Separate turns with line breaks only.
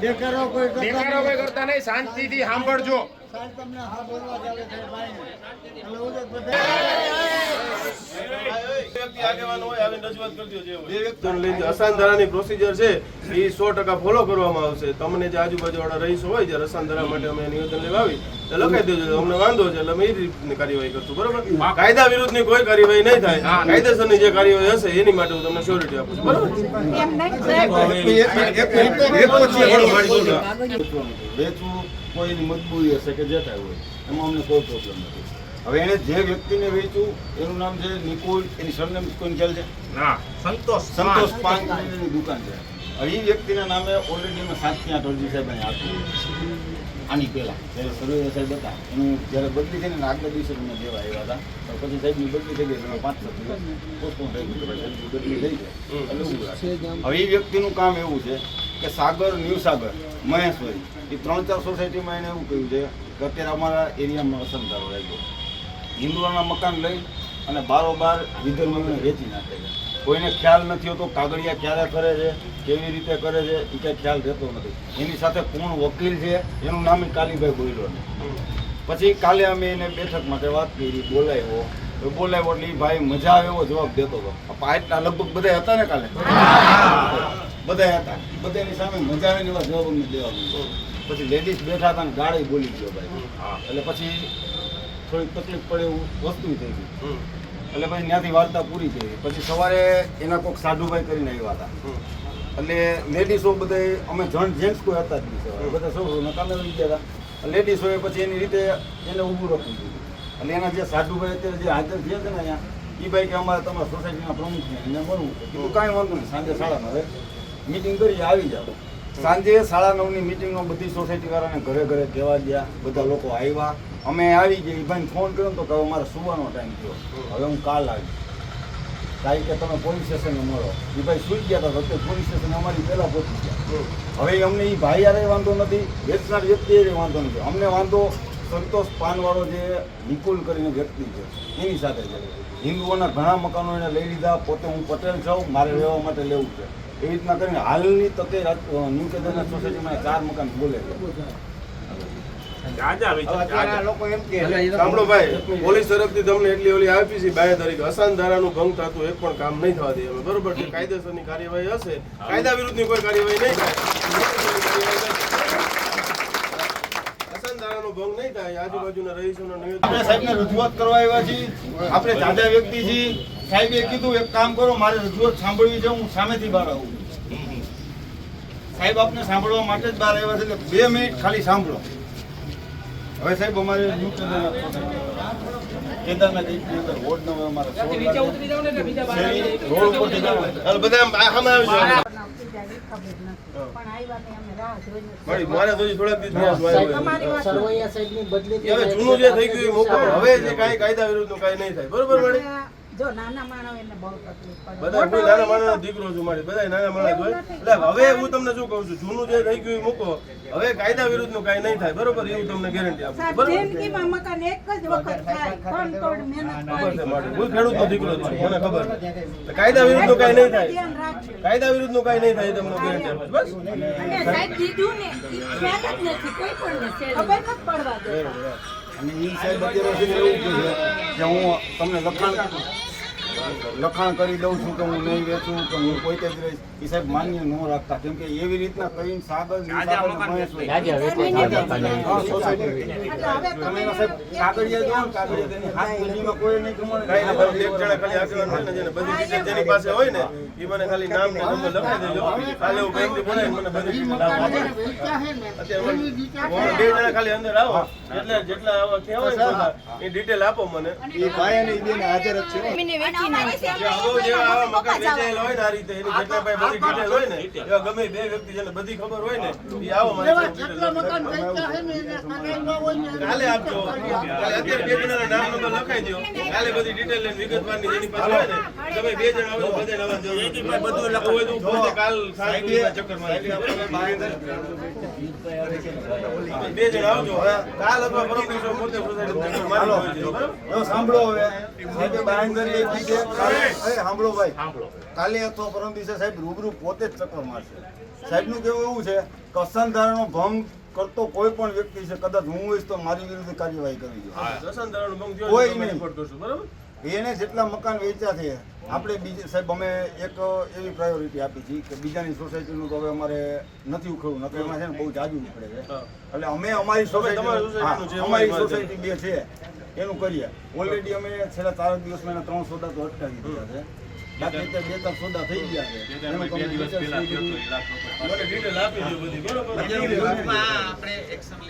દેખાડો કોઈ કરતા નહીં, શાંતિથી સાંભળજો.
અસાનધારાની પ્રોસિજર છે એ 100% ફોલો કરવામાં આવશે. તમને જે આજુબાજુ વાળા રહીશો હોય જ્યારે અસાનધારા માટે અમે નિવેદન લેવા આવી તો લખાઈ દેજો, અમને વાંધો છે એટલે અમે એ રીતની કાર્યવાહી કરશું. બરોબર, કાયદા વિરુદ્ધની કોઈ કાર્યવાહી નહીં થાય. કાયદેસરની જે કાર્યવાહી હશે એની માટે હું તમને શ્યોરિટી આપું છું. બરોબર,
વેચવું કોઈની મજબૂરી હશે કે જે થાય હોય એમાં અમને કોઈ પ્રોબ્લેમ નથી. હવે એને જે વ્યક્તિને વેચ્યું એનું નામ છે નિકુલ, એની સરનેમ કોઈ ખ્યાલ છે? સંતોષ પાન ની દુકાન છે. હવે એ વ્યક્તિના નામે ઓલરેડી મેં 7 થી 8 અરજી સાહેબ આપ્યું. આની પહેલા જ્યારે સર્વે સાહેબ હતા એનું જ્યારે બદલી થઈને આગલા દિવસે મને દેવા આવ્યા હતા, તો પછી સાહેબની બદલી થઈ ગઈ, 5-7 દિવસ પોસ્ટપોન થઈ ગયું, સાહેબની બદલી થઈ જાય એટલે એવું રાખે. હવે એ વ્યક્તિનું કામ એવું છે કે સાગર, ન્યૂ સાગર, મહેશ્વરી એ 3-4 સોસાયટીમાં એને એવું કહ્યું છે કે અત્યારે અમારા એરિયામાં અસંધારો રાખ્યો, હિન્દુઓના મકાન લઈ અને બારોબાર વિધર્મીઓને વેચી નાખે છે. કોઈને ખ્યાલ નથી હોતો કાગળિયા ક્યારે કરે છે, કેવી રીતે કરે છે, એ કંઈ ખ્યાલ રહેતો નથી. એની સાથે કોણ વકીલ છે એનું નામ કાલીભાઈ બોલ્યો ને. પછી કાલે અમે એને બેઠક માટે વાત કરી, બોલાવ્યો એટલે એ ભાઈ મજા આવે એવો જવાબ દેતો હતો. આટલા લગભગ બધા હતા ને કાલે, બધા હતા, બધાની સામે મજા આવે એવા જવાબ અમને દેવા. પછી લેડીઝ બેઠા હતા ને ગાળી બોલી ગયો ભાઈ. એટલે પછી થોડીક તકલીફ પડે એવું વસ્તુ થઈ ગઈ. એટલે પછી ત્યાંથી વાર્તા પૂરી થઈ. પછી સવારે એના કોઈક સાધુભાઈ કરીને આવ્યા હતા. એટલે લેડીઝો બધા અમે જેન્ટ્સ કોઈ હતા જ નહીં, સવારે બધા સૌ કામે લઈ ગયા હતા. લેડીઝોએ પછી એની રીતે એને ઊભું રાખવું દીધું. એટલે એના જે સાધુભાઈ અત્યારે જે હાજર થયા છે ને અહીંયા, એ ભાઈ કે અમારે તમારા સોસાયટીના પ્રમુખ છે એને મળવું. કીધું કાંઈ વાંધો નહીં, સાંજે 9:30 મિટિંગ કરી આવી જાવ. સાંજે 9:30ની મિટિંગમાં બધી સોસાયટીવાળાને ઘરે ઘરે કહેવા ગયા, બધા લોકો આવ્યા. અમે આવી ગયા, એ ભાઈને ફોન કર્યો તો કે હવે મારે સુવાનો ટાઈમ થયો, હવે હું કાલ આવી કાંઈ કે તમે પોલીસ સ્ટેશને મળો. એ ભાઈ સુઈ ગયા હતા, વખતે પોલીસ સ્ટેશન અમારી પહેલાં પહોંચી ગયા. હવે અમને એ ભાઈ યારે વાંધો નથી, વેચનાર વ્યક્તિ એ વાંધો નથી, અમને વાંધો સંતોષ પાનવાળો જે નિકુલ કરીને વ્યક્તિ છે એની સાથે છે. હિન્દુઓના ઘણા મકાનો એને લઈ લીધા, પોતે હું પટેલ છું, મારે રહેવા માટે લેવું છે. એવી રીતના કરીને હાલની તકે ન્યૂ કેદારનાથ સોસાયટીમાં 4 મકાન બોલે છે.
સાંભળો ભાઈ, પોલીસ તરફથી તમને એટલી ઓલી આપી છે બાંહેધરી, અસાનધારાનું ભંગ થતું એક પણ કામ નહીં થવા દે અમે. બરોબર છે, કાયદેસરની કાર્યવાહી હશે, કાયદા વિરુદ્ધની કોઈ કાર્યવાહી નહીં થાય. અસાનધારાનો ભંગ નહીં થાય. આજુબાજુના રહીશોનો નિવેદન
સાહેબને રજૂઆત કરવા આવ્યા છીએ. આપણે જાજા વ્યક્તિ છીએ. સાહેબે કીધું એક કામ કરો, મારે રજૂઆત સાંભળવી છે, હું સામેથી બહાર આવું. સાહેબ આપને સાંભળવા માટે જ બહાર આવ્યા છે, એટલે 2 મિનિટ ખાલી સાંભળો. હવે સાહેબ અમારે ન્યૂ કેદારનાથ રોડ નો અમારે રોડ ઉપરથી
બધા સામે આવી જાવ. મારે તો થોડાક જૂનું જે થઈ ગયું મૂકો. હવે જે કાંઈ કાયદા વિરુદ્ધ કાંઈ નહીં થાય. બરોબર મારી
જો નાના માણસ એને બહુ તકલીફ પડે.
બધા કોઈ નાના માણસનો દીકરો છું મારી, બધા નાના માણસ હોય. એટલે હવે હું તમને શું કહું છું, જૂનું જે થઈ ગયું એ મૂકો. હવે કાયદા વિરુદ્ધનું કાંઈ નહીં થાય. બરોબર, એવું તમને ગેરંટી આપું. બરોબર,
જિંદગીમાં મકાન એક જ વખત થાય, પણ તોડ મહેનત
ખબર છે મારી, હું ખેડૂતનો દીકરો છું, મને ખબર છે. કાયદા વિરુદ્ધનું કાંઈ નહીં થાય, કાયદા વિરુદ્ધનું કાંઈ નહીં થાય, તમને ગેરંટી આપું. બસ
સાહેબ દીધું ને ખ્યાલ જ નથી કોઈ પણ ખબર જ પડવા દે.
અને એ સાહેબ અત્યારે એવું કહે છે કે હું તમને લખાણ કરી દઉં છું કે હું નહીં વેચું, કે હું પોતે જ રહીશ. એ સાહેબ માન્ય ન રાખતા, કેમ કે એવી રીતના કરીને સાગર કાગળિયા જો કાગળિયા હાથ ગલીમાં કોઈ નહીં કમાણે.
એક જણા ખાલી આગળ બધી ડિટેલ જેની પાસે હોય ને એ મને ખાલી નામ ને નંબર લખાઈ દેજો. કાલે હું બેંકથી બોલાવીને મને બધી ડિટેલ આપો. અત્યારે 2 જણા ખાલી અંદર આવો, એટલે જેટલા આવા કહેવાય એ ડિટેલ આપો મને.
એ ભાઈ અને ઈ બેન હાજર જ છે.
અમારી
જે અગાઉ જે આવા મકાન વેચાયેલા હોય ને આ રીતે એની જેટલા ભાઈ બધી ડિટેલ હોય ને એવા ગમે બે વ્યક્તિ જેને બધી ખબર હોય ને એ આવો મારી કાલે આપજો કાલે અત્યારે બે જણાના નામ નંબર લખાઈ દો કાલે બધી ડિટેલ લઈને વિગતવારની જેની પાસે હોય ને તમે બે જણ આવજો બધે નવા જરૂર બધું લખવું હોય તો પોતે કાલ સાંજે ચક્કર મારી બે જણ આવજો કાલ અથવા પરમ દિવસે પોતે સોસાયટી ચક્કર મારી હોય છે બરાબર
જો સાંભળો હવે સાહેબે બાંહેધરી આપી છે કાલે સાંભળો ભાઈ કાલે અથવા પરમ દિવસે સાહેબ રૂબરૂ પોતે જ ચક્કર મારશે. સાહેબનું કહેવું એવું છે કે અસંધારણનો ભંગ કરતો કોઈ પણ વ્યક્તિ છે કદાચ હું હોઈશ તો મારી વિરુદ્ધ કાર્યવાહી કરવી જોઈએ.
દર્શનદારોનું ભંગ જો
કોઈ
તમે
નહીં.
report કરશો બરાબર
એને જેટલા મકાન વેચ્યા છે આપણે બીજે સાહેબ અમે એક એવી પ્રાયોરિટી આપી છે કે બીજાની સોસાયટીનું તો હવે અમારે નથી ઉખડવું નકર એમાં છે ને બહુ જાજુ ઉખડે છે એટલે અમે અમારી
તમારી
સોસાયટી
society નું જે
અમારી
હોય
સોસાયટી બે છે એનું કરીએ. ઓલરેડી અમે છેલ્લા 4 દિવસમાં એના 3 સોદા તો અટકાવી દીધા છે. બાકી અત્યારે 2-3 સોદા થઈ ગયા છે એનું તમને
મને ડિટેલ આપી દો બધી બરાબર
આપણે એક્શન